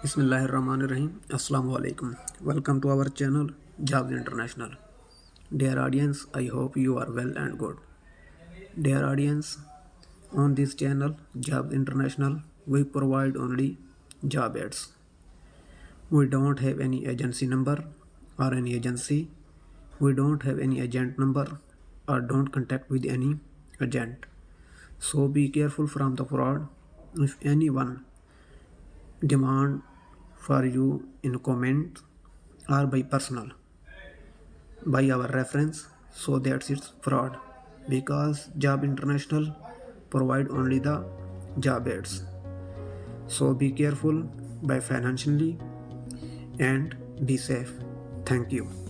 Bismillahirrahmanirrahim. Assalamu alaikum. Welcome to our channel Jobs International. Dear audience, I hope you are well and good. Dear audience, on this channel Jobs International, we provide only job ads. We don't have any agency number or any agency. We don't have any agent number or don't contact with any agent. So be careful from the fraud. If anyone demand for you in comment or by personal by our reference, so that's it's fraud, because Job International provide only the job ads. So be careful by financially and be safe. Thank you.